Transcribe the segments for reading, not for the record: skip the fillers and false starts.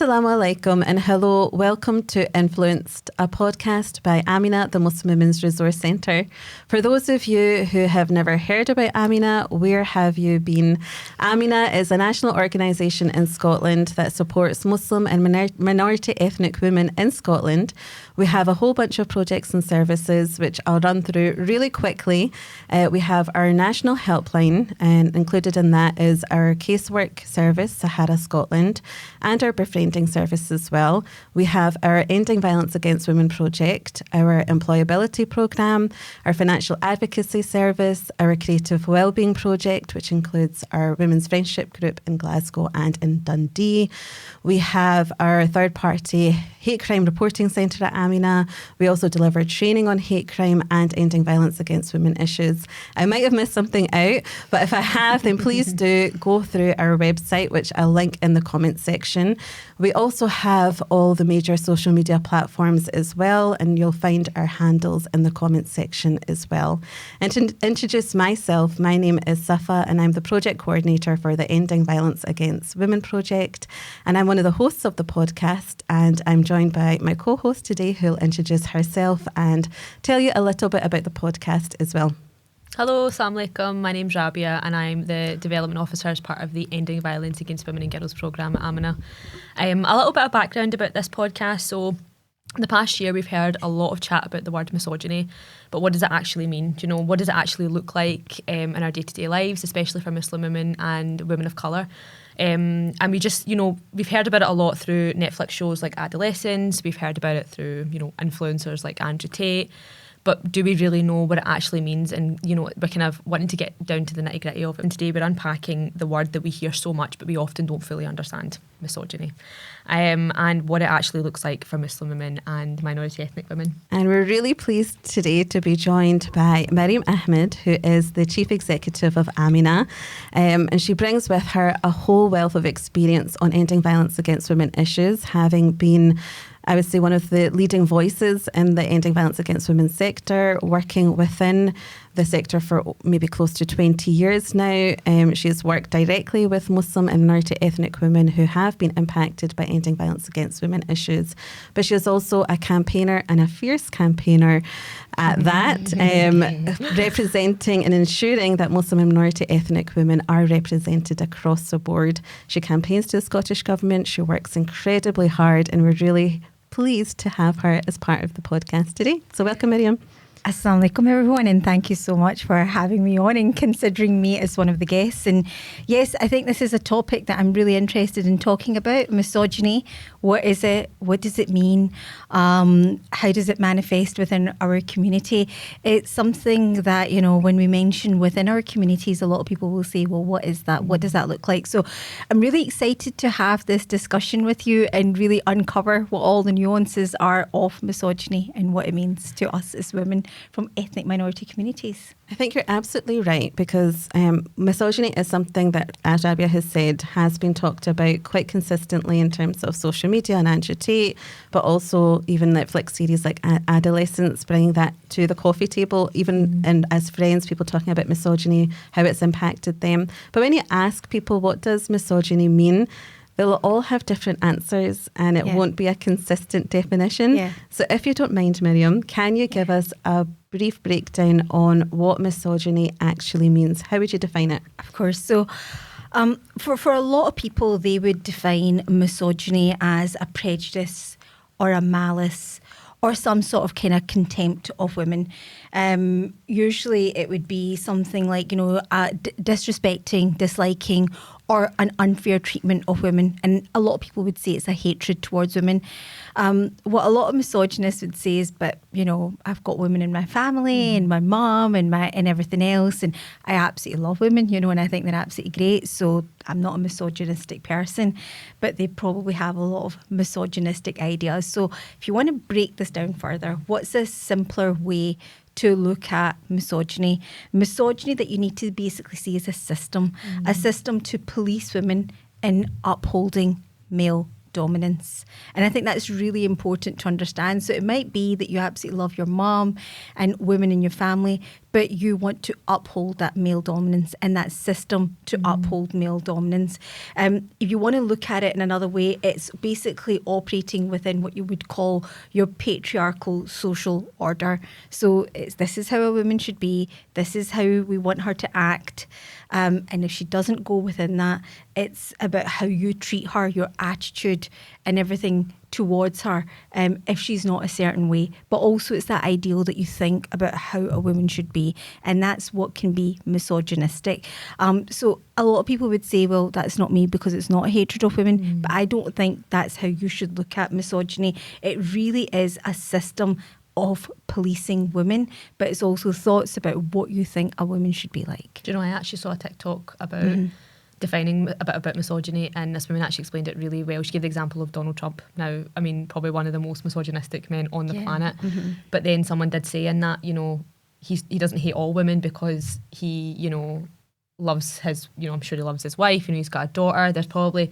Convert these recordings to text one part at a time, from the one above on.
Assalamu alaikum and hello. Welcome to Influenced, a podcast by Amina, the Muslim Women's Resource Centre. For those of you who have never heard about Amina, where have you been? Amina is a national organisation in Scotland that supports Muslim and minority ethnic women in Scotland. We have a whole bunch of projects and services which I'll run through really quickly. We have our national helpline, and included in that is our casework service, Sahara Scotland, and our befriending service as well. We have our Ending Violence Against Women project, our employability programme, our financial advocacy service, our creative wellbeing project, which includes our women's friendship group in Glasgow and in Dundee. We have our third-party hate crime reporting centre at Amina. We also deliver training on hate crime and ending violence against women issues. I might have missed something out, but if I have, then please do go through our website, which I'll link in the comments section. We also have all the major social media platforms as well, and you'll find our handles in the comments section as well. And to introduce myself, my name is Safa, and I'm the project coordinator for the Ending Violence Against Women project, and I'm one of the hosts of the podcast, and I'm joined by my co-host today, who'll introduce herself and tell you a little bit about the podcast as well. Hello, assalamu alaikum. My name's Rabia and I'm the Development Officer as part of the Ending Violence Against Women and Girls programme at Amina. A little bit of background about this podcast. So in the past year we've heard a lot of chat about the word misogyny, but what does it actually mean? Do you know, what does it actually look like in our day-to-day lives, especially for Muslim women and women of colour? And we just, we've heard about it a lot through Netflix shows like Adolescence. We've heard about it through, influencers like Andrew Tate. But do we really know what it actually means? And, we're kind of wanting to get down to the nitty gritty of it. And today we're unpacking the word that we hear so much, but we often don't fully understand, misogyny, and what it actually looks like for Muslim women and minority ethnic women. And we're really pleased today to be joined by Mariam Ahmed, who is the Chief Executive of Amina. And she brings with her a whole wealth of experience on ending violence against women issues, having been, I would say, one of the leading voices in the ending violence against women sector, working within the sector for maybe close to 20 years now. She has worked directly with Muslim and minority ethnic women who have been impacted by ending violence against women issues. But she is also a campaigner, and a fierce campaigner at that, representing and ensuring that Muslim and minority ethnic women are represented across the board. She campaigns to the Scottish Government. She works incredibly hard, and we're really pleased to have her as part of the podcast today. So welcome, Mariam. Assalamu alaikum, everyone, and thank you so much for having me on and considering me as one of the guests. And yes, I think this is a topic that I'm really interested in talking about. Misogyny. What is it? What does it mean? How does it manifest within our community? It's something that, when we mention within our communities, a lot of people will say, well, what is that? What does that look like? So I'm really excited to have this discussion with you and really uncover what all the nuances are of misogyny and what it means to us as women from ethnic minority communities. I think you're absolutely right, because misogyny is something that, as Rabia has said, has been talked about quite consistently in terms of social media and Andrew Tate, but also even Netflix series like Adolescence, bringing that to the coffee table, even and as friends, people talking about misogyny, how it's impacted them. But when you ask people, what does misogyny mean? They'll all have different answers, and it won't be a consistent definition. Yeah. So if you don't mind, Mariam, can you give us a brief breakdown on what misogyny actually means? How would you define it? Of course. So for a lot of people, they would define misogyny as a prejudice or a malice or some sort of kind of contempt of women. Usually it would be something like, disrespecting, disliking, or an unfair treatment of women. And a lot of people would say it's a hatred towards women. What a lot of misogynists would say is, but, I've got women in my family and my mum and everything else. And I absolutely love women, and I think they're absolutely great. So I'm not a misogynistic person, but they probably have a lot of misogynistic ideas. So if you want to break this down further, what's a simpler way to look at misogyny? Misogyny that you need to basically see as a system to police women in upholding male dominance. And I think that's really important to understand. So it might be that you absolutely love your mom and women in your family, but you want to uphold that male dominance and that system to uphold male dominance. If you want to look at it in another way, it's basically operating within what you would call your patriarchal social order. So this is how a woman should be, this is how we want her to act. And if she doesn't go within that, it's about how you treat her, your attitude and everything towards her, if she's not a certain way. But also it's that ideal that you think about how a woman should be. And that's what can be misogynistic. So a lot of people would say, well, that's not me because it's not a hatred of women. But I don't think that's how you should look at misogyny. It really is a system of policing women, but it's also thoughts about what you think a woman should be like. Do you know, I actually saw a TikTok about defining a bit about misogyny, and this woman actually explained it really well. She gave the example of Donald Trump. Now, I mean, probably one of the most misogynistic men on the planet. But then someone did say in that, you know, he doesn't hate all women because he, you know, loves his, you know, I'm sure he loves his wife, you know, he's got a daughter. There's probably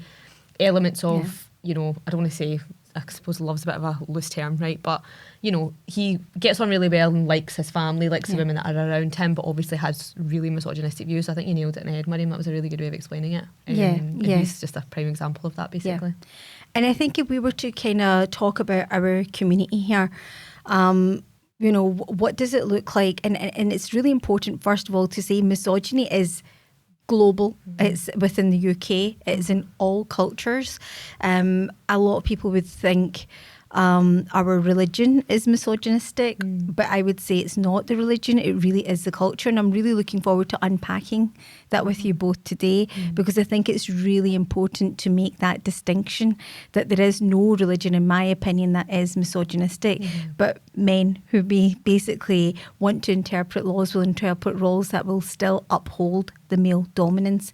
elements of, you know, I don't want to say, I suppose love's a bit of a loose term, right? But, you know, he gets on really well and likes his family, likes the women that are around him, but obviously has really misogynistic views. So I think you nailed it in the head, Mariam. That was a really good way of explaining it. He's just a prime example of that, basically. Yeah. And I think if we were to kind of talk about our community here, you know, what does it look like? And it's really important, first of all, to say misogyny is global. It's within the UK. It's in all cultures. A lot of people would think our religion is misogynistic, but I would say it's not the religion. It really is the culture. And I'm really looking forward to unpacking that with you both today, because I think it's really important to make that distinction that there is no religion, in my opinion, that is misogynistic. But men who basically want to interpret laws will interpret laws that will still uphold the male dominance.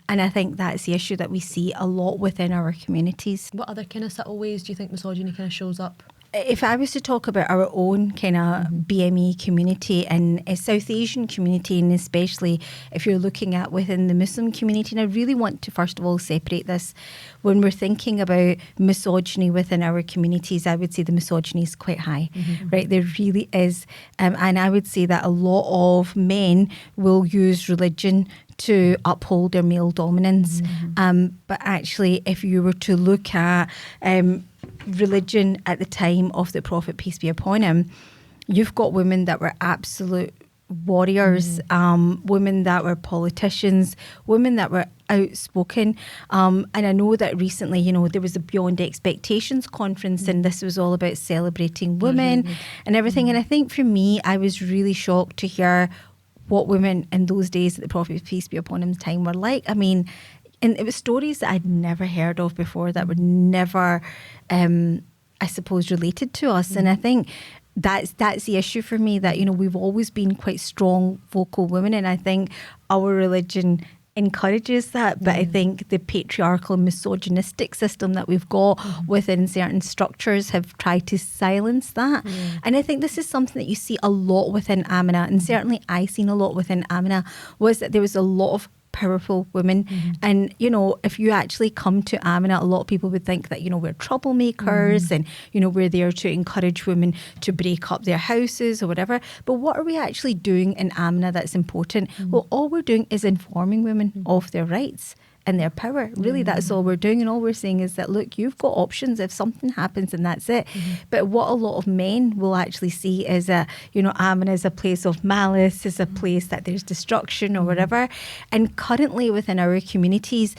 And I think that's the issue that we see a lot within our communities. What other kind of subtle ways do you think misogyny kind of shows up? If I was to talk about our own kind of BME community and a South Asian community, and especially if you're looking at within the Muslim community, and I really want to first of all separate this. When we're thinking about misogyny within our communities, I would say the misogyny is quite high, right? There really is. And I would say that a lot of men will use religion to uphold their male dominance. But actually, if you were to look at religion at the time of the Prophet, peace be upon him, you've got women that were absolute warriors, women that were politicians, women that were outspoken. And I know that recently, you know, there was a Beyond Expectations conference, and this was all about celebrating women and everything. And I think for me, I was really shocked to hear what women in those days at the Prophet, peace be upon him's time, were like. I mean, and it was stories that I'd never heard of before, that were never, I suppose, related to us. And I think that's the issue for me, that, you know, we've always been quite strong, vocal women, and I think our religion encourages that. But I think the patriarchal, misogynistic system that we've got within certain structures have tried to silence that. And I think this is something that you see a lot within Amina, and certainly I seen a lot within Amina, was that there was a lot of powerful women. And, you know, if you actually come to Amina, a lot of people would think that, you know, we're troublemakers and, you know, we're there to encourage women to break up their houses or whatever. But what are we actually doing in Amina that's important? Well, all we're doing is informing women of their rights and their power. Really, that's all we're doing. And all we're saying is that, look, you've got options if something happens, and that's it. But what a lot of men will actually see is that, you know, Amina is a place of malice, is a place that there's destruction or whatever. And currently within our communities,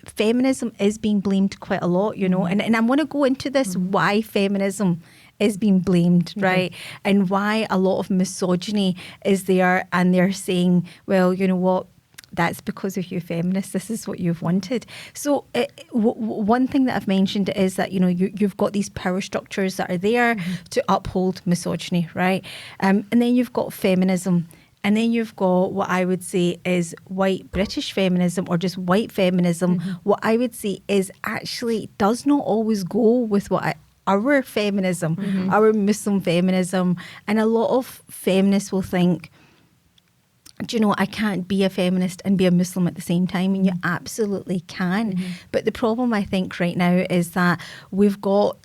feminism is being blamed quite a lot, you know. And I want to go into this, why feminism is being blamed, right? And why a lot of misogyny is there, and they're saying, well, you know what, that's because of you feminists, this is what you've wanted. So one thing that I've mentioned is that, you know, you've got these power structures that are there to uphold misogyny, right? And then you've got feminism. And then you've got what I would say is white British feminism, or just white feminism. What I would say is actually does not always go with what our feminism, our Muslim feminism. And a lot of feminists will think, do you know, I can't be a feminist and be a Muslim at the same time. And you absolutely can. But the problem, I think, right now is that we've got,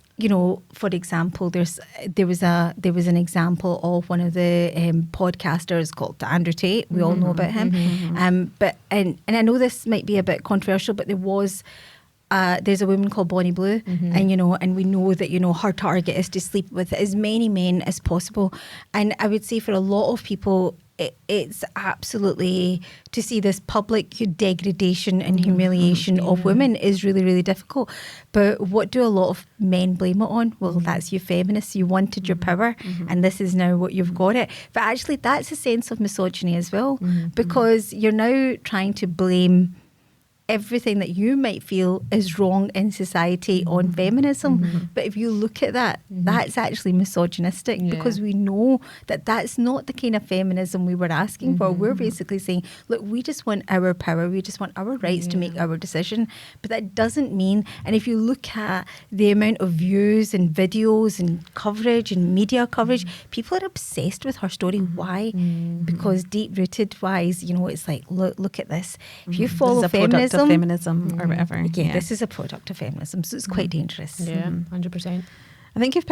for example, there was an example of one of the podcasters called Andrew Tate. We all know about him. But I know this might be a bit controversial, but there's a woman called Bonnie Blue, and we know that her target is to sleep with as many men as possible. And I would say for a lot of people, it's absolutely, to see this public degradation and humiliation of women is really, really difficult. But what do a lot of men blame it on? Well, that's you feminists. You wanted your power, and this is now what you've got it. But actually, that's a sense of misogyny as well, because you're now trying to blame everything that you might feel is wrong in society on feminism. But if you look at that, that's actually misogynistic, because we know that that's not the kind of feminism we were asking for. We're basically saying, look, we just want our power, we just want our rights to make our decision. But that doesn't mean, and if you look at the amount of views and videos and coverage and media coverage, people are obsessed with her story. Why? Because deep-rooted wise, it's like, look at this. If you follow feminism, or whatever. This is a product of feminism, so it's quite dangerous. Yeah, 100%. I think you've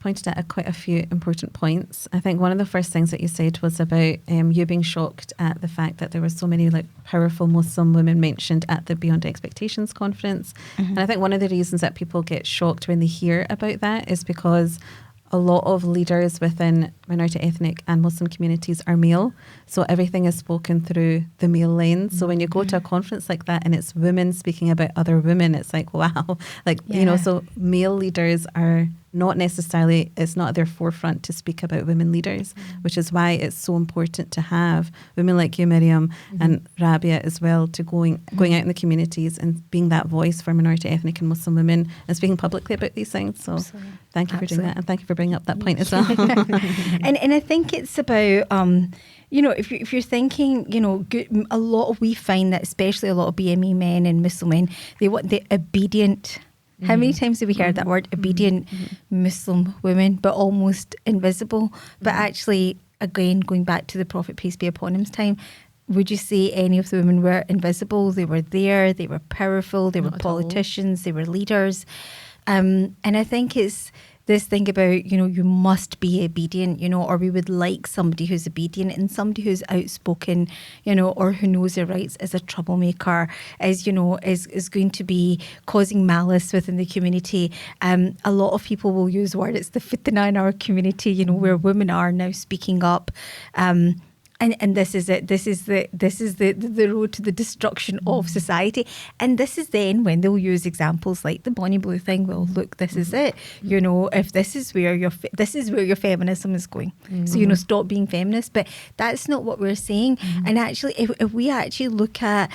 pointed out quite a few important points. I think one of the first things that you said was about you being shocked at the fact that there were so many powerful Muslim women mentioned at the Beyond Expectations conference. And I think one of the reasons that people get shocked when they hear about that is because a lot of leaders within minority ethnic and Muslim communities are male. So everything is spoken through the male lens. So when you go to a conference like that and it's women speaking about other women, it's like, wow. So male leaders are not necessarily, it's not at their forefront to speak about women leaders, which is why it's so important to have women like you, Mariam, and Rabia as well, to going out in the communities and being that voice for minority ethnic and Muslim women and speaking publicly about these things. So thank you for doing that, and thank you for bringing up that point as well. And I think it's about if you're thinking, we find that especially a lot of BME men and Muslim men, they want the obedient. How many times have we heard that word, obedient Muslim women, but almost invisible? But actually, again, going back to the Prophet, peace be upon him's time, would you say any of the women were invisible? They were there, they were powerful, they were politicians, they were leaders. And I think it's this thing about, you must be obedient, or we would like somebody who's obedient, and somebody who's outspoken, or who knows their rights, as a troublemaker, is going to be causing malice within the community. A lot of people will use the word, it's the fitna in our community, where women are now speaking up. And this is it. This is the road to the destruction of society. And this is then when they'll use examples like the Bonnie Blue thing. Well, look, this is it. If this is where your feminism is going. So stop being feminist. But that's not what we're saying. And actually, if we actually look at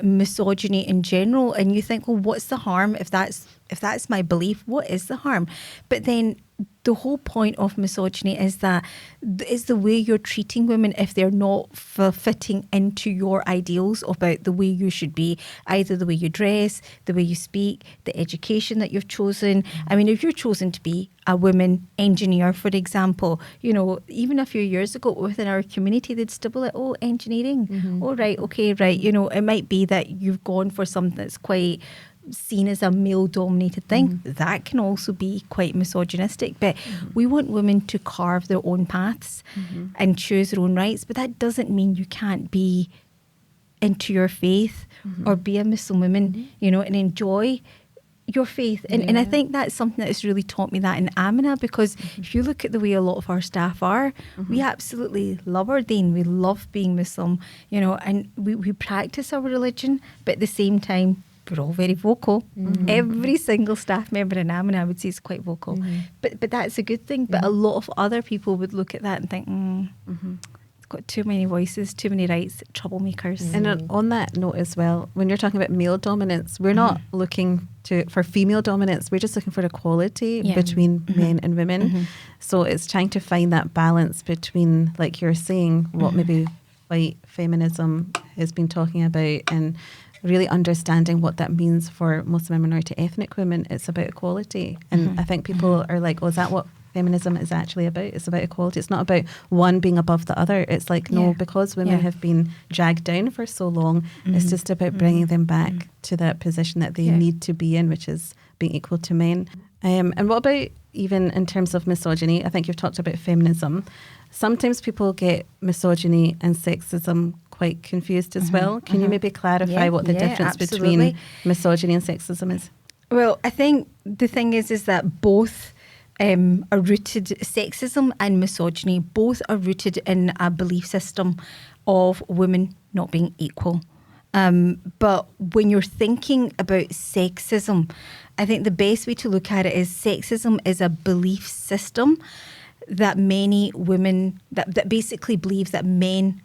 misogyny in general, and you think, well, what's the harm if that's my belief? What is the harm? But then the whole point of misogyny is that it's the way you're treating women if they're not fitting into your ideals about the way you should be, either the way you dress, the way you speak, the education that you've chosen. I mean, if you're chosen to be a woman engineer, for example, even a few years ago within our community, they'd stipple it, engineering. Oh, right, okay, right. It might be that you've gone for something that's quite seen as a male-dominated thing. That can also be quite misogynistic. But we want women to carve their own paths and choose their own rights. But that doesn't mean you can't be into your faith or be a Muslim woman, and enjoy your faith. And I think that's something that has really taught me that in Amina, because if you look at the way a lot of our staff are, we absolutely love our deen. We love being Muslim, and we practice our religion, but at the same time, we're all very vocal. Every single staff member in Amina, I would say, is quite vocal. But that's a good thing. But a lot of other people would look at that and think, it's got too many voices, too many rights, troublemakers. And on that note as well, when you're talking about male dominance, we're not looking for female dominance. We're just looking for equality between men and women. So it's trying to find that balance between, like you're saying, what maybe white feminism has been talking about, and really understanding what that means for Muslim and minority ethnic women. It's about equality. And I think people are like, is that what feminism is actually about? It's about equality. It's not about one being above the other. It's like, no, because women have been dragged down for so long, it's just about bringing them back to that position that they need to be in, which is being equal to men. And what about even in terms of misogyny? I think you've talked about feminism. Sometimes people get misogyny and sexism quite confused as well. Can you maybe clarify what the difference between misogyny and sexism is? Well, I think the thing is that both are rooted, sexism and misogyny, both are rooted in a belief system of women not being equal. But when you're thinking about sexism, I think the best way to look at it is sexism is a belief system that many women, that basically believes that men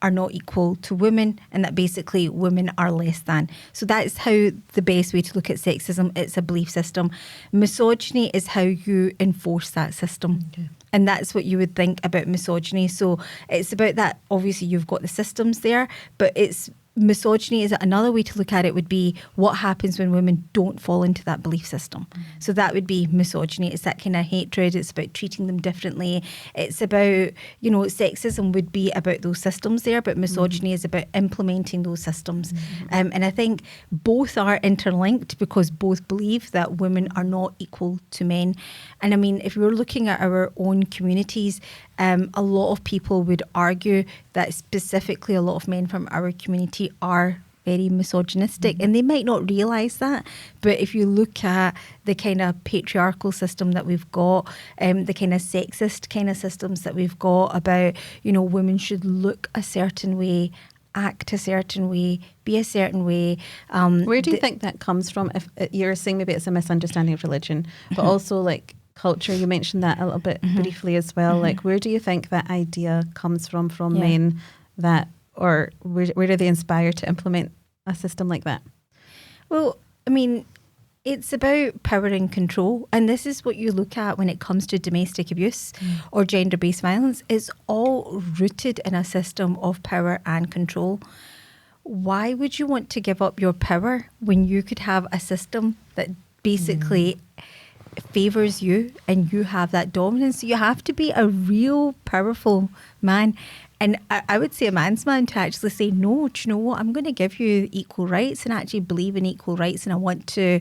are not equal to women and that basically women are less than. So that's how the best way to look at sexism. It's a belief system. Misogyny is how you enforce that system. Okay. And that's what you would think about misogyny. So it's about that. Obviously, you've got the systems there, but it's misogyny is another way to look at it would be what happens when women don't fall into that belief system. So that would be misogyny. It's that kind of hatred. It's about treating them differently. It's about, sexism would be about those systems there, but misogyny is about implementing those systems. And I think both are interlinked because both believe that women are not equal to men. And I mean, if we're looking at our own communities, a lot of people would argue that specifically a lot of men from our community are very misogynistic and they might not realise that. But if you look at the kind of patriarchal system that we've got, the kind of sexist kind of systems that we've got about, women should look a certain way, act a certain way, be a certain way. Where do you think that comes from? If you're saying maybe it's a misunderstanding of religion, but also like culture, you mentioned that a little bit briefly as well. Like, where do you think that idea comes from men that, or where are they inspired to implement a system like that? Well, I mean, it's about power and control. And this is what you look at when it comes to domestic abuse or gender-based violence. It's all rooted in a system of power and control. Why would you want to give up your power when you could have a system that basically favours you and you have that dominance? You have to be a real powerful man. And I would say a man's man to actually say, no, do you know what? I'm going to give you equal rights and actually believe in equal rights. And I want to,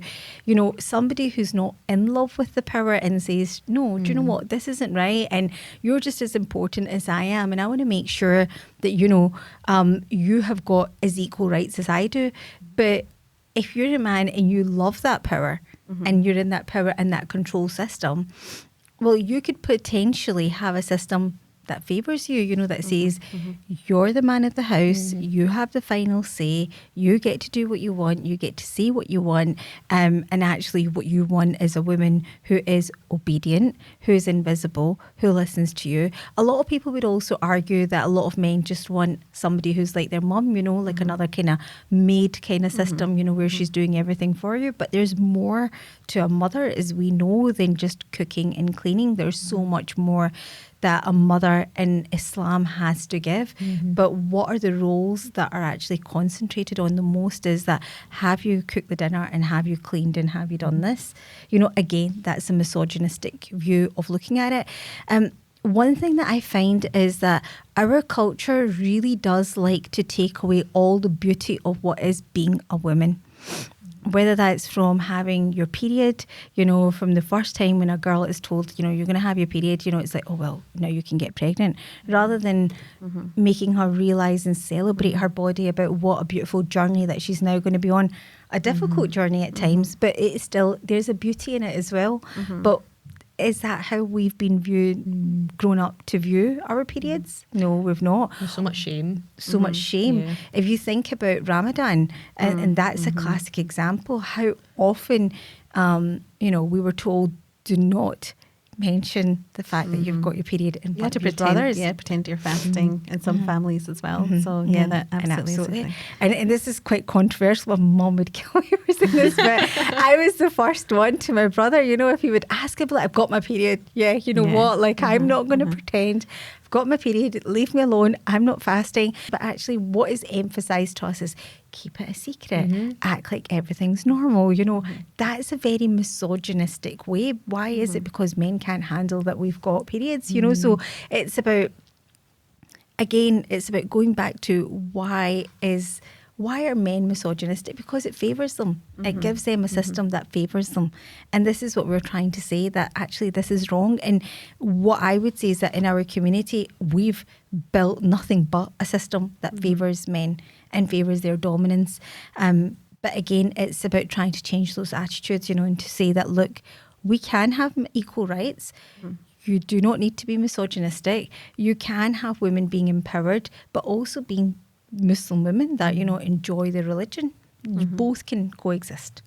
somebody who's not in love with the power and says, no, do you know what? This isn't right. And you're just as important as I am. And I want to make sure that, you have got as equal rights as I do. But if you're a man and you love that power and you're in that power and that control system, well, you could potentially have a system that favours you, that says you're the man of the house, you have the final say, you get to do what you want, you get to say what you want, and actually what you want is a woman who is obedient, who is invisible, who listens to you. A lot of people would also argue that a lot of men just want somebody who's like their mum, like another kind of maid kind of system, where she's doing everything for you. But there's more to a mother, as we know, than just cooking and cleaning. There's so much more that a mother in Islam has to give. But what are the roles that are actually concentrated on the most is that have you cooked the dinner and have you cleaned and have you done this? Again, that's a misogynistic view of looking at it. One thing that I find is that our culture really does like to take away all the beauty of what is being a woman. Whether that's from having your period, from the first time when a girl is told, you're going to have your period, it's like, oh, well, now you can get pregnant. Rather than making her realise and celebrate her body about what a beautiful journey that she's now going to be on. A difficult journey at times, but it's still, there's a beauty in it as well. But is that how we've been grown up to view our periods? No, we've not. There's so much shame. Much shame. Yeah. If you think about Ramadan, and that's a classic example, how often, we were told, do not mention the fact that you've got your period in front of your brothers. Yeah, pretend you're fasting in some families as well. So that absolutely. And this is quite controversial. My mum would kill me for saying this, but I was the first one to my brother. If he would ask him, like, I've got my period. Yeah, what? Like, I'm not going to pretend. I've got my period. Leave me alone. I'm not fasting. But actually, what is emphasised to us is keep it a secret. Act like everything's normal. That's a very misogynistic way. Why is it? Because men can't handle that we've got periods, So it's about, again, it's about going back to why is why are men misogynistic? Because it favours them. It gives them a system that favours them. And this is what we're trying to say, that actually this is wrong. And what I would say is that in our community, we've built nothing but a system that favours men and favours their dominance. But again, it's about trying to change those attitudes, and to say that, look, we can have equal rights. You do not need to be misogynistic. You can have women being empowered, but also being Muslim women that, enjoy their religion. You both can coexist.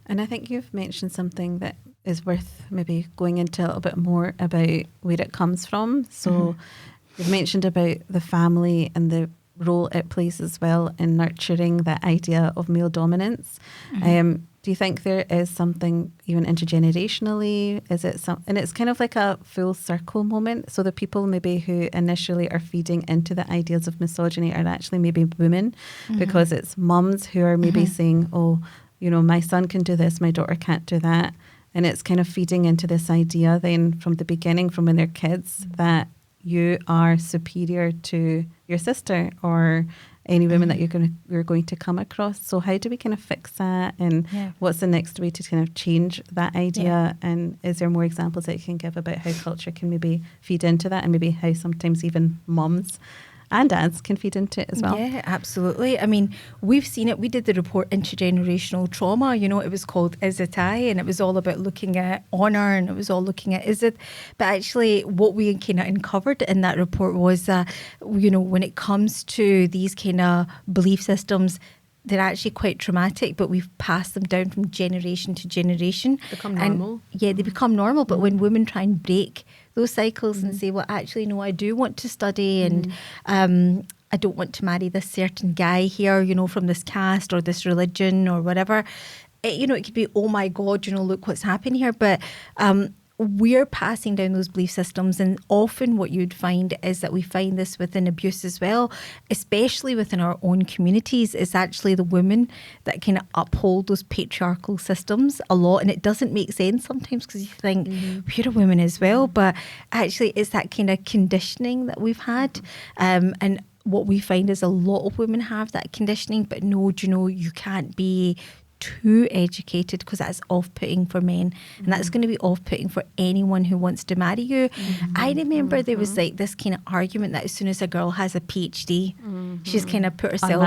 And I think you've mentioned something that is worth maybe going into a little bit more about where it comes from. So you've mentioned about the family and the role it plays as well in nurturing that idea of male dominance. Do you think there is something even intergenerationally? Is it and it's kind of like a full circle moment. So the people maybe who initially are feeding into the ideas of misogyny are actually maybe women, because it's mums who are maybe saying, oh, my son can do this, my daughter can't do that. And it's kind of feeding into this idea then from the beginning, from when they're kids, that you are superior to your sister or any women that you're going to come across. So how do we kind of fix that, and what's the next way to kind of change that idea? And is there more examples that you can give about how culture can maybe feed into that, and maybe how sometimes even mums and dads can feed into it as well? Yeah, absolutely. I mean, we've seen it. We did the report Intergenerational Trauma. It was called Is It I? And it was all about looking at honour, and it was all looking at is it. But actually what we kind of uncovered in that report was that, when it comes to these kind of belief systems, they're actually quite traumatic, but we've passed them down from generation to generation. Become normal. They become normal. But when women try and break those cycles and say, well, actually, no, I do want to study, and I don't want to marry this certain guy here, from this caste or this religion or whatever. It could be, oh my God, look what's happened here. But we're passing down those belief systems, and often what you'd find is that we find this within abuse as well, especially within our own communities. It's actually the women that kind of uphold those patriarchal systems a lot, and it doesn't make sense sometimes because you think we're a woman as well, but actually it's that kind of conditioning that we've had, and what we find is a lot of women have that conditioning, but no, you can't be too educated because that's off-putting for men, and that's going to be off-putting for anyone who wants to marry you. I remember there was like this kind of argument that as soon as a girl has a PhD, she's kind of put herself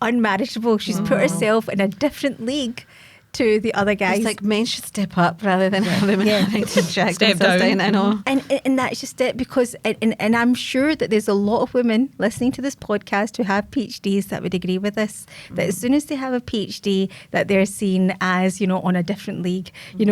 unmarriageable. She's put herself in a different league to the other guys. It's like men should step up rather than women having to drag themselves down. I know. And that's just it, because and I'm sure that there's a lot of women listening to this podcast who have PhDs that would agree with us, that as soon as they have a PhD that they're seen as, on a different league,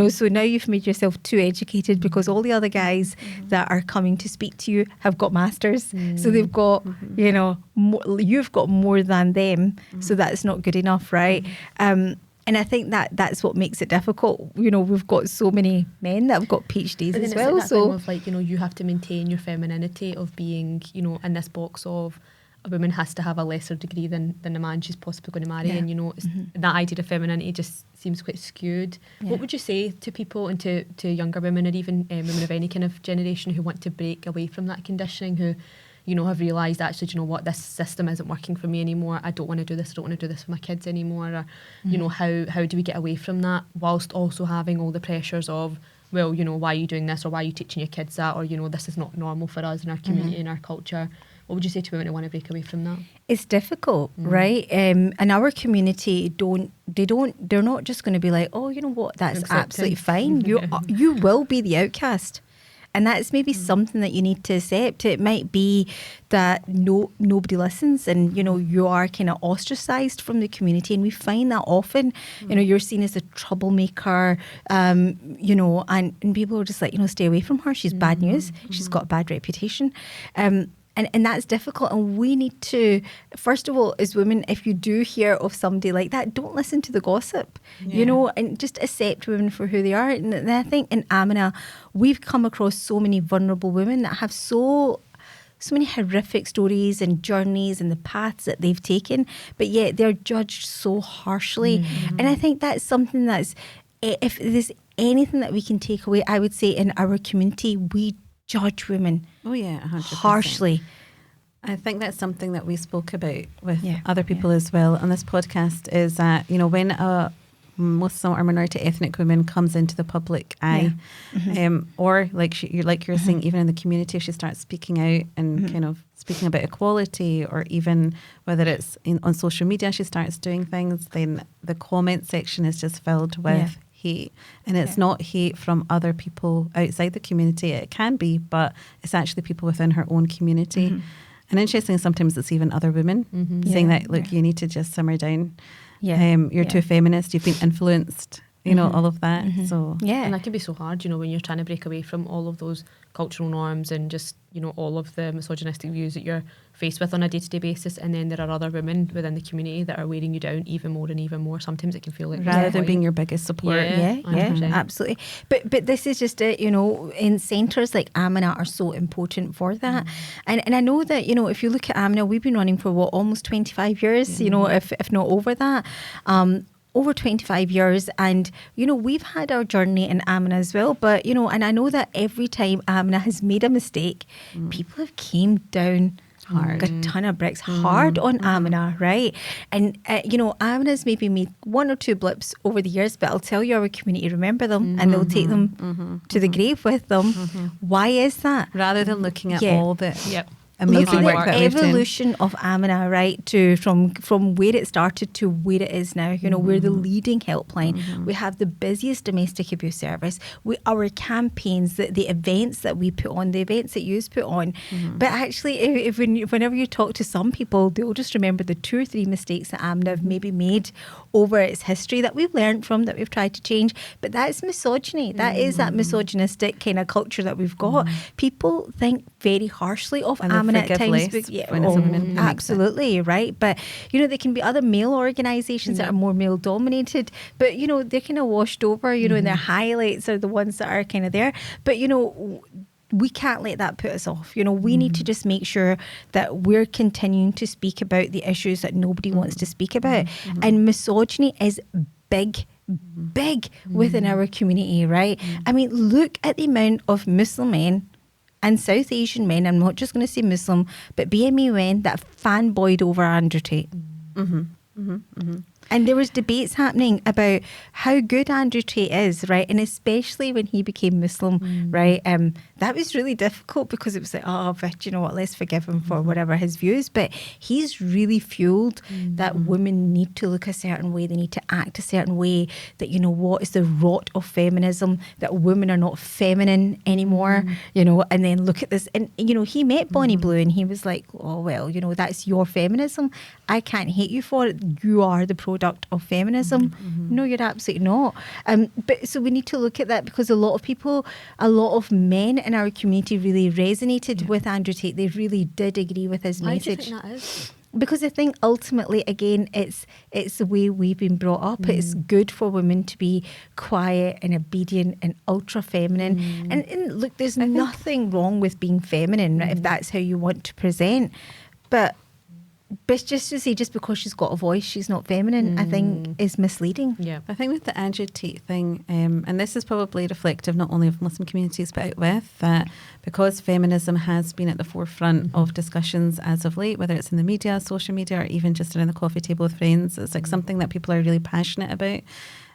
so now you've made yourself too educated because all the other guys that are coming to speak to you have got masters. So they've got, you've got more than them. So that's not good enough, right? And I think that's what makes it difficult. We've got so many men that have got PhDs as well. Like that thing of like, you have to maintain your femininity of being, in this box of a woman has to have a lesser degree than the man she's possibly going to marry. And, that idea of femininity just seems quite skewed. What would you say to people and to younger women, or even women of any kind of generation who want to break away from that conditioning, who have realised actually, this system isn't working for me anymore. I don't want to do this. I don't want to do this for my kids anymore. Or, how do we get away from that whilst also having all the pressures of, well, why are you doing this, or why are you teaching your kids that, or, this is not normal for us in our community, in our culture. What would you say to women who want to break away from that? It's difficult, right? And our community they're not just going to be like, oh, you know what, that's absolutely fine. You will be the outcast. And that's maybe something that you need to accept. It might be that nobody listens, and you are kind of ostracized from the community, and we find that often. You're seen as a troublemaker, and people are just like, stay away from her. She's bad news. She's got a bad reputation. And that's difficult, and we need to, first of all, as women, if you do hear of somebody like that, don't listen to the gossip, and just accept women for who they are. And I think in Amina, we've come across so many vulnerable women that have so many horrific stories and journeys and the paths that they've taken, but yet they're judged so harshly. And I think that's something that's, if there's anything that we can take away, I would say in our community, we judge women 100%. harshly. I think that's something that we spoke about with Yeah, other people as well on this podcast, is that, you know, when a Muslim or minority ethnic woman comes into the public eye, or like you're saying, even in the community, if she starts speaking out and kind of speaking about equality, or even whether it's on social media, she starts doing things, then the comment section is just filled with hate. And it's not hate from other people outside the community. It can be, but it's actually people within her own community. And interestingly, sometimes it's even other women saying that, look, you need to just simmer down. You're too feminist, you've been influenced, you know, all of that. So and that can be so hard, you know, when you're trying to break away from all of those cultural norms and just, you know, all of the misogynistic views that you're faced with on a day-to-day basis, and then there are other women within the community that are wearing you down even more and even more. Sometimes it can feel like, rather than being your biggest support. Absolutely. But this is just it, you know, in centres like Amina are so important for that. And I know that, you know, if you look at Amina, we've been running for almost 25 years, you know, if not over that. Over 25 years, and you know, we've had our journey in Amina as well, but you know, and I know that every time Amina has made a mistake, people have came down hard, a ton of bricks hard on Amina, right? And you know, Amina's maybe made one or two blips over the years, but I'll tell you, our community remember them and they'll take them to the grave with them. Why is that? Rather than looking at all the Look amazing at work the that we've done. evolution of Amina, right, to from where it started to where it is now. You know, we're the leading helpline. We have the busiest domestic abuse service. Our campaigns, the events that we put on, the events that you put on. But actually, whenever you talk to some people, they'll just remember the 2 or 3 mistakes that Amina have maybe made over its history that we've learned from, that we've tried to change. But that's misogyny. That is that misogynistic kind of culture that we've got. People think very harshly of Amina at times. When it's a woman who Absolutely, right? But, you know, there can be other male organisations that are more male dominated, but, you know, they're kind of washed over, you know, and their highlights are the ones that are kind of there. But, you know, we can't let that put us off. You know, we need to just make sure that we're continuing to speak about the issues that nobody wants to speak about. And misogyny is big within our community, right? I mean, look at the amount of Muslim men and South Asian men, I'm not just going to say Muslim, but BME men that fanboyed over Andrew Tate. And there was debates happening about how good Andrew Tate is, right? And especially when he became Muslim, right? That was really difficult because it was like, oh, but you know what, let's forgive him for whatever his views. But he's really fueled that women need to look a certain way, they need to act a certain way, that, you know, what is the rot of feminism, that women are not feminine anymore, you know, and then look at this. And, you know, he met Bonnie Blue and he was like, oh, well, you know, that's your feminism. I can't hate you for it. You are the product of feminism. No, you're absolutely not. But so we need to look at that, because a lot of men in our community really resonated with Andrew Tate. They really did agree with his message. Why do you think that is? Because I think ultimately, again, it's the way we've been brought up. It's good for women to be quiet and obedient and ultra feminine. And look, there's nothing wrong with being feminine, right, if that's how you want to present. But just to say, just because she's got a voice, she's not feminine, I think is misleading. Yeah. I think with the Andrew Tate thing, and this is probably reflective not only of Muslim communities but out with, that because feminism has been at the forefront of discussions as of late, whether it's in the media, social media, or even just around the coffee table with friends, it's like something that people are really passionate about.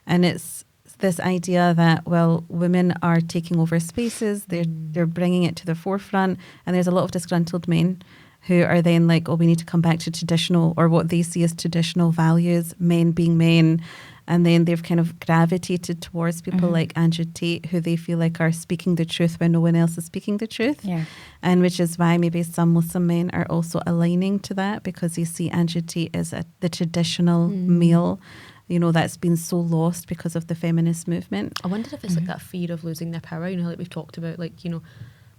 And it's this idea that, well, women are taking over spaces, they're bringing it to the forefront, and there's a lot of disgruntled men who are then like, oh, we need to come back to traditional, or what they see as traditional values, men being men. And then they've kind of gravitated towards people like Andrew Tate, who they feel like are speaking the truth when no one else is speaking the truth. Yeah. And which is why maybe some Muslim men are also aligning to that, because they see Andrew Tate as the traditional male, you know, that's been so lost because of the feminist movement. I wonder if it's like that fear of losing their power, you know, like we've talked about, like, you know,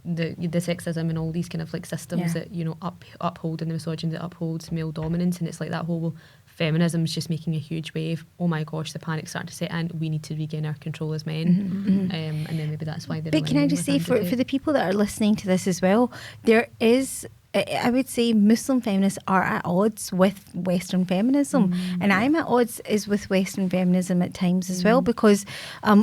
the sexism and all these kind of like systems that, you know, uphold, and the misogyny that upholds male dominance, and it's like that whole feminism is just making a huge wave. Oh my gosh, the panic's starting to set in. We need to regain our control as men. And then maybe that's why they're. But can I just say, for the people that are listening to this as well, there is I would say Muslim feminists are at odds with Western feminism. And I'm at odds is with Western feminism at times as well, because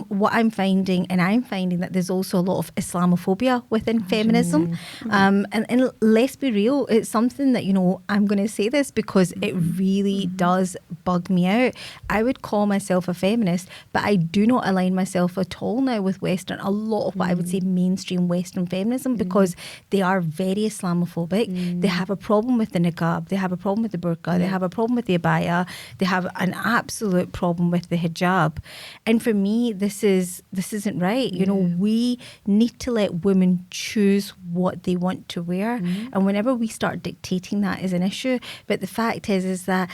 what I'm finding that there's also a lot of Islamophobia within feminism. And let's be real, it's something that, I'm going to say this because it really does bug me out. I would call myself a feminist, but I do not align myself at all now with Western, a lot of what I would say mainstream Western feminism, because they are very Islamophobic. They have a problem with the niqab, they have a problem with the burqa, they have a problem with the abaya, they have an absolute problem with the hijab. And for me, this isn't right. We need to let women choose what they want to wear. And whenever we start dictating, that is an issue. But the fact is that,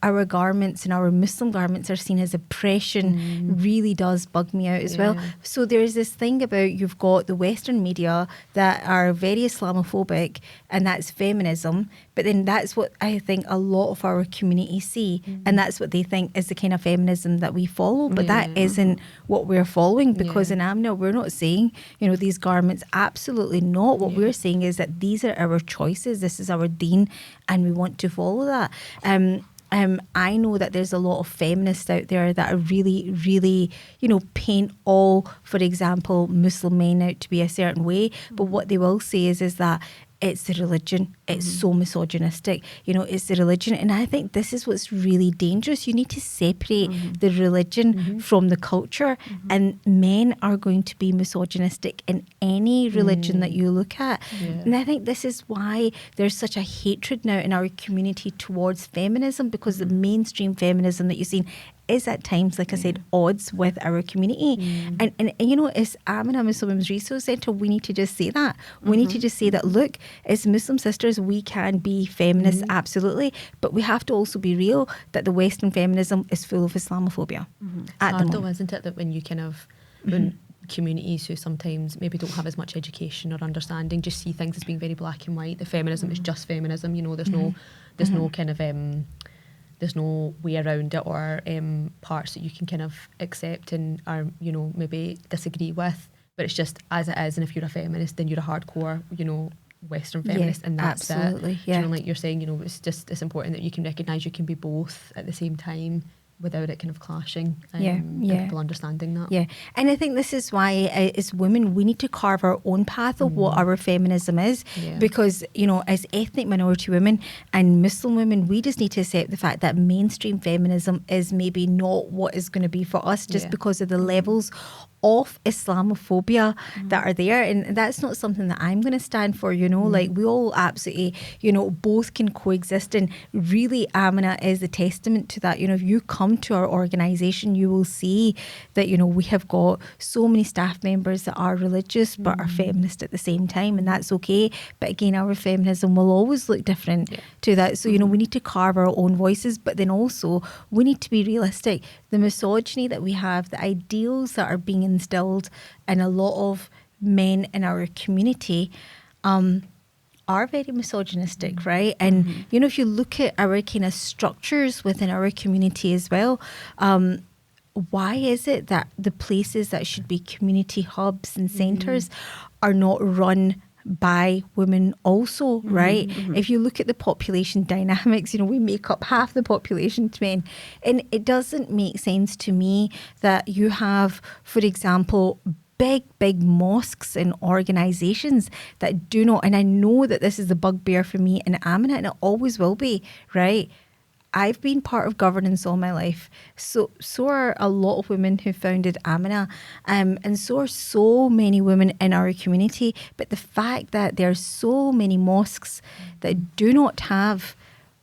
our garments and our Muslim garments are seen as oppression really does bug me out as well. So there's this thing about, you've got the Western media that are very Islamophobic, and that's feminism. But then that's what I think a lot of our community see, and that's what they think is the kind of feminism that we follow. But that isn't what we're following, because in Amina, we're not saying, these garments, absolutely not. What we're saying is that these are our choices, this is our deen, and we want to follow that. I know that there's a lot of feminists out there that are really, really, paint all, for example, Muslim men out to be a certain way. But what they will say is that it's the religion. It's so misogynistic. It's the religion. And I think this is what's really dangerous. You need to separate the religion from the culture. And men are going to be misogynistic in any religion that you look at. And I think this is why there's such a hatred now in our community towards feminism, because the mainstream feminism that you've seen is at times, like I said, odds with our community. And as Amina Muslim Women's Resource Centre, we need to just say that. We need to just say that, look, as Muslim sisters, we can be feminists, absolutely, but we have to also be real that the Western feminism is full of Islamophobia. It's hard though, isn't it, that when you when communities who sometimes maybe don't have as much education or understanding just see things as being very black and white, the feminism is just feminism, there's no kind of there's no way around it, or parts that you can kind of accept and are, maybe disagree with. But it's just as it is, and if you're a feminist, then you're a hardcore, Western feminist, and that's absolutely, it. Like you're saying, it's important that you can recognise you can be both at the same time, without it kind of clashing, and people understanding that. Yeah, and I think this is why as women we need to carve our own path of what our feminism is, because as ethnic minority women and Muslim women, we just need to accept the fact that mainstream feminism is maybe not what is going to be for us, just because of the levels of Islamophobia that are there, and that's not something that I'm going to stand for. Like we all absolutely both can coexist, and really Amina is a testament to that. If you come to our organisation, you will see that we have got so many staff members that are religious but are feminist at the same time, and that's okay. But again, our feminism will always look different to that. So we need to carve our own voices, but then also we need to be realistic. The misogyny that we have, the ideals that are being instilled in a lot of men in our community are very misogynistic, right? And if you look at our kind of structures within our community as well, why is it that the places that should be community hubs and centres are not run by women also, right? If you look at the population dynamics, we make up half the population to men, and it doesn't make sense to me that you have, for example, big mosques and organisations that do not, and I know that this is the bugbear for me and Amina, and it always will be, right? I've been part of governance all my life. So are a lot of women who founded Amina. And so are so many women in our community. But the fact that there are so many mosques that do not have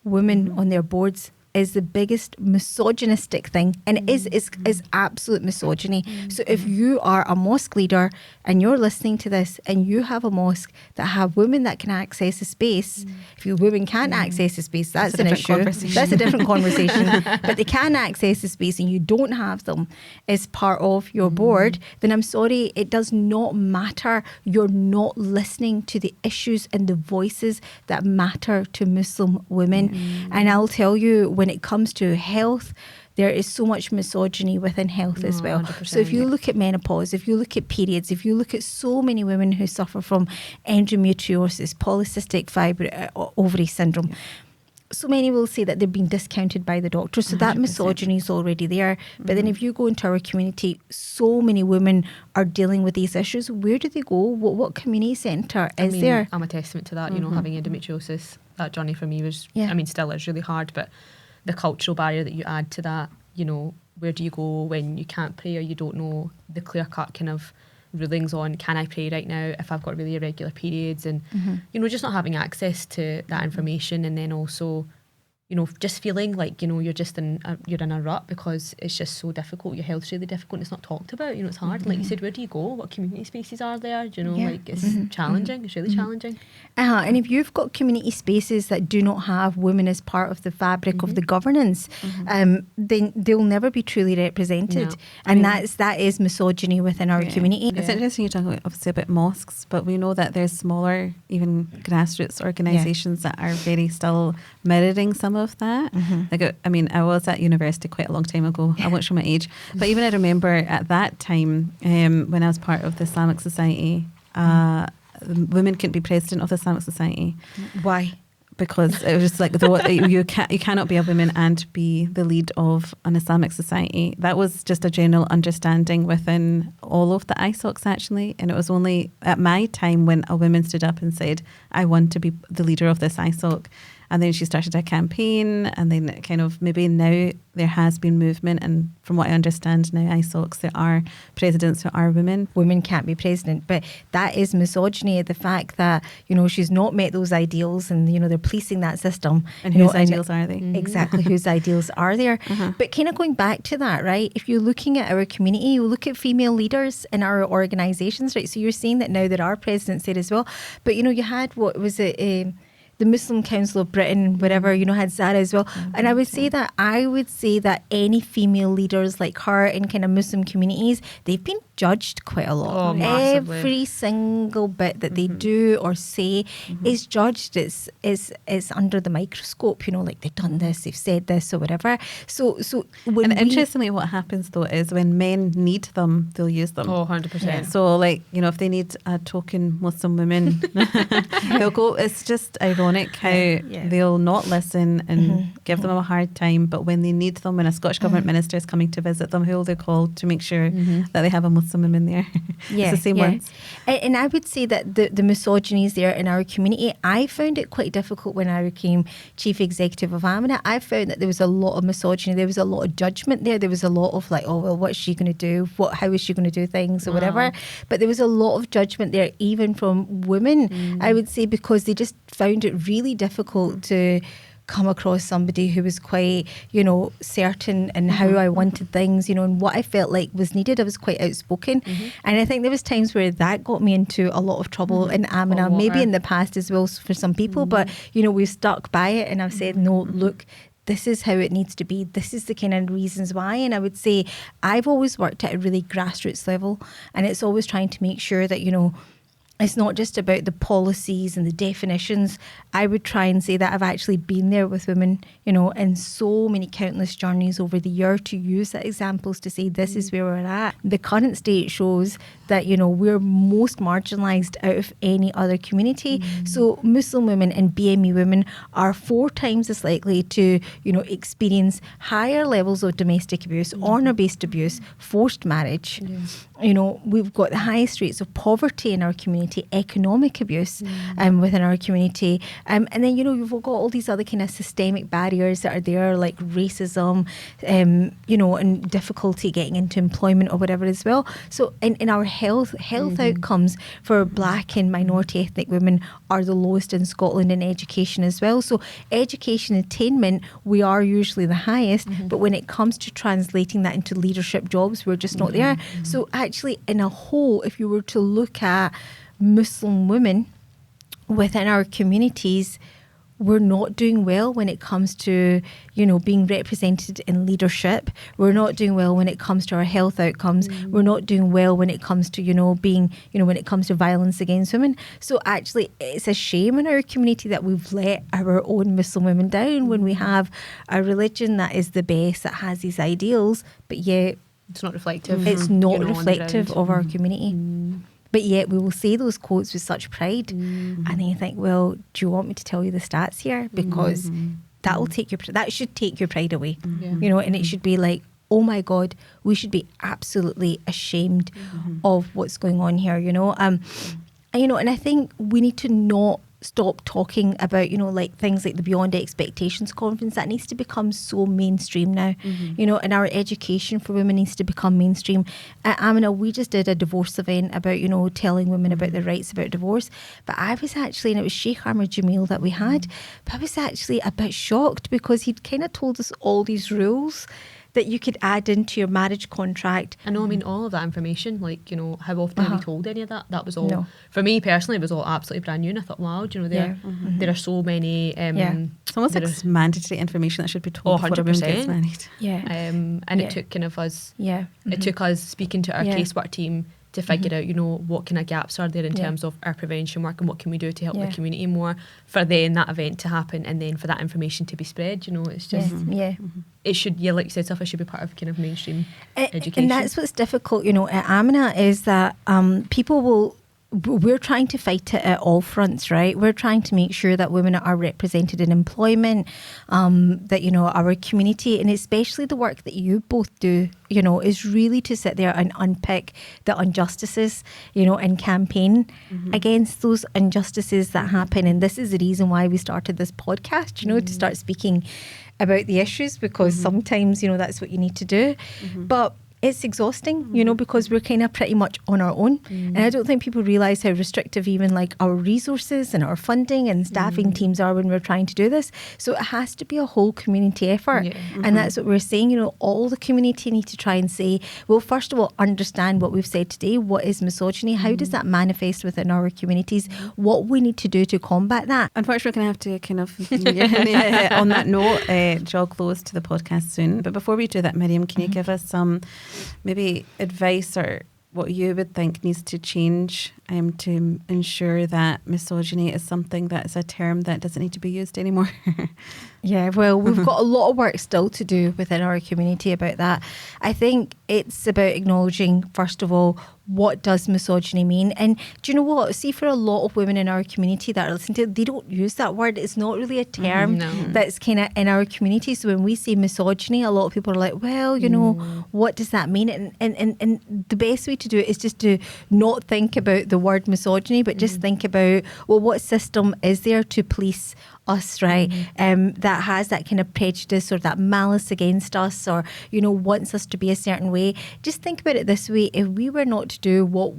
women on their boards is the biggest misogynistic thing, and it is absolute misogyny. So if you are a mosque leader and you're listening to this and you have a mosque that have women that can access a space, if you women can't access a space, that's an issue. That's a different conversation. But they can access the space and you don't have them as part of your board, then I'm sorry, it does not matter. You're not listening to the issues and the voices that matter to Muslim women. And I'll tell you, when it comes to health, there is so much misogyny within health as well. 100%, So if you look at menopause, if you look at periods, if you look at so many women who suffer from endometriosis, polycystic ovary syndrome, so many will say that they've been discounted by the doctor. So that 100%. misogyny is already there. But then if you go into our community, so many women are dealing with these issues. Where do they go? What community centre is there? I'm a testament to that, you know, having endometriosis. That journey for me was, still is really hard, but the cultural barrier that you add to that, you know, where do you go when you can't pray or you don't know the clear-cut kind of rulings on, can I pray right now if I've got really irregular periods, and you know, just not having access to that information, and then also, you know, just feeling like, you know, you're in a rut because it's just so difficult. Your health's really difficult and it's not talked about, you know, it's hard. Like you said, where do you go? What community spaces are there? Do you know, like it's challenging, it's really challenging. And if you've got community spaces that do not have women as part of the fabric of the governance, then they'll never be truly represented. No. And that is misogyny within our community. It's interesting you talk obviously about mosques, but we know that there's smaller, even grassroots organisations that are very still mirroring some of that. Like, I mean, I was at university quite a long time ago. I won't show my age, but even I remember at that time when I was part of the Islamic Society, women couldn't be president of the Islamic Society. Why? Because it was just like you cannot be a woman and be the lead of an Islamic society. That was just a general understanding within all of the ISOCs actually, and it was only at my time when a woman stood up and said, I want to be the leader of this ISOC. And then she started a campaign, and then kind of maybe now there has been movement, and from what I understand now, ISOCs, there are presidents who are women. Women can't be president, but that is misogyny, the fact that, you know, she's not met those ideals, and, you know, they're policing that system. And whose ideals are they? Exactly, whose ideals are there? But kind of going back to that, right, if you're looking at our community, you look at female leaders in our organisations, right, so you're saying that now there are presidents there as well, but, you know, you had, what was it, the Muslim Council of Britain, whatever, you know, had Zara as well. And I would say that any female leaders like her in kind of Muslim communities, they've been judged quite a lot. Every single bit that they do or say is judged. It's under the microscope, you know, like they've done this, they've said this or whatever. So when interestingly, what happens though is when men need them, they'll use them. 100%. Yeah. So like, you know, if they need a token Muslim woman, they'll go. It's just ironic how they'll not listen and give them a hard time, but when they need them, when a Scottish Government minister is coming to visit them, who will they call to make sure that they have a Muslim woman there? It's the same ones. And I would say that the misogyny is there in our community. I found it quite difficult when I became chief executive of Amina. I found that there was a lot of misogyny, there was a lot of judgment there was a lot of like, oh well, what's she going to do, how is she going to do things or whatever, but there was a lot of judgment there even from women, I would say, because they just found it really difficult to come across somebody who was quite, you know, certain in how I wanted things, you know, and what I felt like was needed. I was quite outspoken. And I think there was times where that got me into a lot of trouble in Amina, maybe in the past as well for some people, but, you know, we've stuck by it, and I've said, no, look, this is how it needs to be. This is the kind of reasons why. And I would say I've always worked at a really grassroots level, and it's always trying to make sure that, you know, it's not just about the policies and the definitions. I would try and say that I've actually been there with women, you know, in so many countless journeys over the year, to use that examples to say this is where we're at. The current state shows that, you know, we're most marginalised out of any other community. So Muslim women and BME women are 4 times as likely to, you know, experience higher levels of domestic abuse, honour-based abuse, forced marriage. You know, we've got the highest rates of poverty in our community, economic abuse within our community. And then, you know, you've got all these other kind of systemic barriers that are there, like racism, you know, and difficulty getting into employment or whatever as well. So in our health outcomes for Black and minority ethnic women are the lowest in Scotland in education as well. So education attainment, we are usually the highest, but when it comes to translating that into leadership jobs, we're just not there. So actually, in a whole, if you were to look at Muslim women within our communities, we're not doing well when it comes to, being represented in leadership. We're not doing well when it comes to our health outcomes. We're not doing well when it comes to, when it comes to violence against women. So actually, it's a shame in our community that we've let our own Muslim women down when we have a religion that is the best, that has these ideals, but yet it's not reflective. It's not reflective of our community. But yet we will say those quotes with such pride. And then you think, well, do you want me to tell you the stats here? Because that should take your pride away. And it should be like, oh my God, we should be absolutely ashamed of what's going on here, and I think we need to not stop talking about, things like the Beyond Expectations conference. That needs to become so mainstream now, and our education for women needs to become mainstream. Amina, we just did a divorce event about, telling women about their rights about divorce. But I was actually, and it was Sheikh Ahmed Jamil that we had, but I was actually a bit shocked because he'd kind of told us all these rules that you could add into your marriage contract. I know, all of that information, how often have we told any of that? That was all, for me personally, it was all absolutely brand new. And I thought, wow, there are so many... it's almost like it's mandatory information that should be told before a woman gets married. And it took kind of us... It took us speaking to our casework team to figure out, what kind of gaps are there in terms of our prevention work and what can we do to help the community more for then that event to happen and then for that information to be spread. It's just... It should, like you said, stuff, it should be part of kind of mainstream education. And that's what's difficult, at Amina, is that we're trying to fight it at all fronts, right? We're trying to make sure that women are represented in employment, that, our community, and especially the work that you both do, is really to sit there and unpick the injustices, and campaign against those injustices that happen. And this is the reason why we started this podcast, to start speaking about the issues, because sometimes, that's what you need to do. But it's exhausting, because we're kind of pretty much on our own. And I don't think people realise how restrictive even like our resources and our funding and staffing teams are when we're trying to do this. So it has to be a whole community effort. And that's what we're saying, all the community need to try and say, well, first of all, understand what we've said today. what is misogyny? How does that manifest within our communities? What we need to do to combat that? Unfortunately, we're going to have to kind of, on that note, draw close to the podcast soon. But before we do that, Mariam, can you give us some maybe advice or what you would think needs to change to ensure that misogyny is something that is a term that doesn't need to be used anymore? Yeah, well, we've got a lot of work still to do within our community about that. I think it's about acknowledging, first of all, what does misogyny mean? And do you know what? See, for a lot of women in our community that are listening to it, they don't use that word. It's not really a term that's kind of in our community. So when we say misogyny, a lot of people are like, well, what does that mean? And the best way to do it is just to not think about the word misogyny, but just think about, well, what system is there to police us, right? That has that kind of prejudice or that malice against us, or wants us to be a certain way. Just think about it this way: if we were not to do what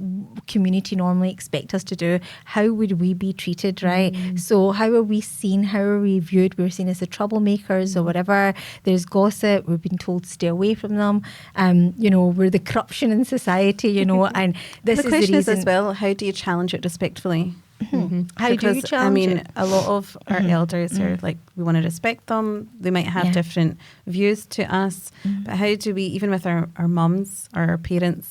community normally expect us to do, how would we be treated, right? So how are we seen? How are we viewed? We're seen as the troublemakers or whatever. There's gossip. We've been told to stay away from them. We're the corruption in society. And this the is question the is reason. as well: how do you challenge it respectfully? How do you challenge it? A lot of our elders are like, we want to respect them. They might have different views to us, but how do we, even with our mums or our parents,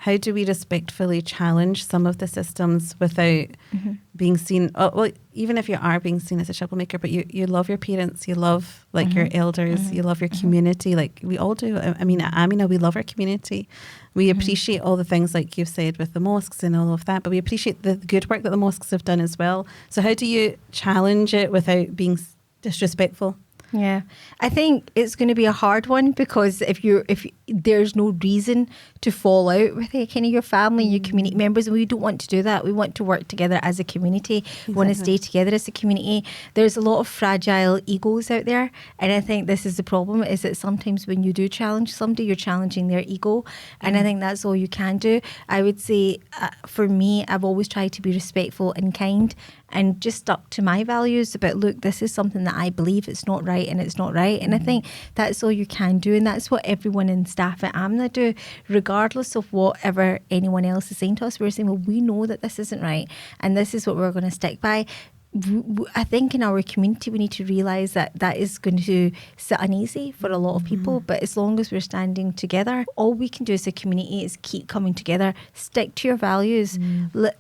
how do we respectfully challenge some of the systems without being seen? Well, even if you are being seen as a troublemaker, but you love your parents, you love your elders, you love your community, like we all do. I mean, at Amina, we love our community. We appreciate all the things like you've said with the mosques and all of that, but we appreciate the good work that the mosques have done as well. So how do you challenge it without being disrespectful? Yeah, I think it's going to be a hard one, because if there's no reason to fall out with kind of your family, your community members, and we don't want to do that. We want to work together as a community. Exactly. We want to stay together as a community. There's a lot of fragile egos out there, and I think this is the problem, is that sometimes when you do challenge somebody, you're challenging their ego, and I think that's all you can do. I would say for me, I've always tried to be respectful and kind, and just stuck to my values about, look, this is something that I believe, it's not right and it's not right. And I think that's all you can do. And that's what everyone in staff at Amina do, regardless of whatever anyone else is saying to us. We're saying, well, we know that this isn't right, and this is what we're going to stick by. I think in our community we need to realise that is going to sit uneasy for a lot of people, but as long as we're standing together, all we can do as a community is keep coming together, stick to your values.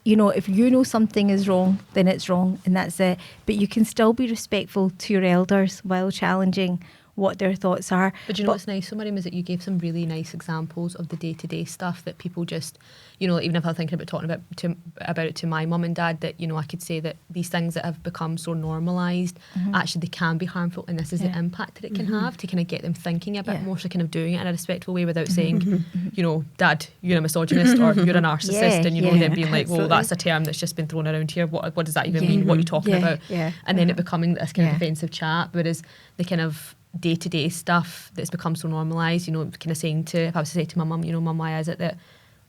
You know, if you know something is wrong, then it's wrong and that's it, but you can still be respectful to your elders while challenging what their thoughts are. But you know what's nice, so Mariam, is that you gave some really nice examples of the day-to-day stuff that people just, you know, even if I'm thinking about talking about it to my mum and dad, that, you know, I could say that these things that have become so normalised, actually they can be harmful, and this is the impact that it can have to kind of get them thinking a bit more, so kind of doing it in a respectful way without saying, you know, Dad, you're a misogynist or you're a narcissist, and, you know, then being like, well, that's a term that's just been thrown around here. What does that even mean? What are you talking about? And then it becoming this kind of defensive chat, whereas the kind of day-to-day stuff that's become so normalised, you know, kind of saying to, if I was to say to my mum, you know, Mum, why is it that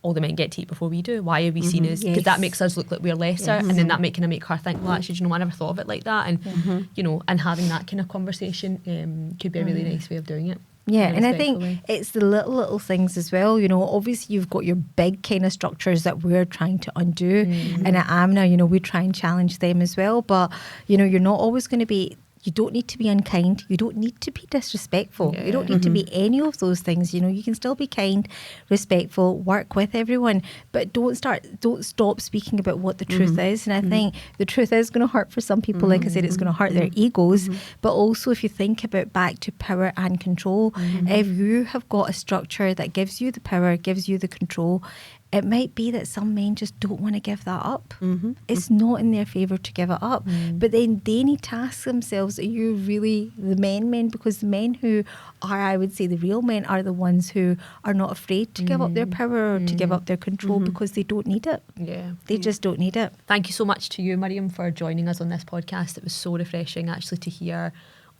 all the men get to eat before we do? Why are we seen as, because that makes us look like we're lesser, and then that kind of make her think, well, actually, you know, I never thought of it like that, and you know, and having that kind of conversation could be a really nice way of doing it. Yeah, and I think it's the little things as well. You know, obviously you've got your big kind of structures that we're trying to undo, and at Amina, you know, we try and challenge them as well. But you know, you're not always going to be. You don't need to be unkind. You don't need to be disrespectful. You don't need to be any of those things. You know, you can still be kind, respectful, work with everyone, but don't stop speaking about what the truth is. And I think the truth is going to hurt for some people. Like I said, it's going to hurt their egos. But also, if you think about back to power and control, if you have got a structure that gives you the power, gives you the control, it might be that some men just don't want to give that up. It's not in their favour to give it up. But then they need to ask themselves, are you really the men? Because the men who are, I would say, the real men are the ones who are not afraid to give up their power or to give up their control because they don't need it. They just don't need it. Thank you so much to you, Mariam, for joining us on this podcast. It was so refreshing actually to hear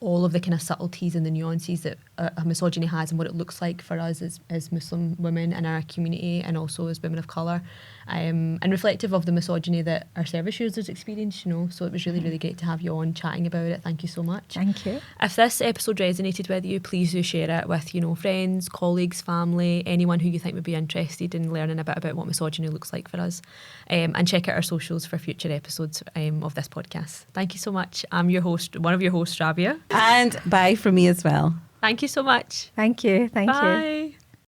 all of the kind of subtleties and the nuances that a misogyny has and what it looks like for us as Muslim women in our community and also as women of colour, and reflective of the misogyny that our service users experience, you know. So it was really, really great to have you on chatting about it. Thank you so much. Thank you. If this episode resonated with you, please do share it with, you know, friends, colleagues, family, anyone who you think would be interested in learning a bit about what misogyny looks like for us, and check out our socials for future episodes of this podcast. Thank you so much. I'm your host, one of your hosts, Rabia. And bye from me as well. Thank you so much. Thank you. Thank you. Bye.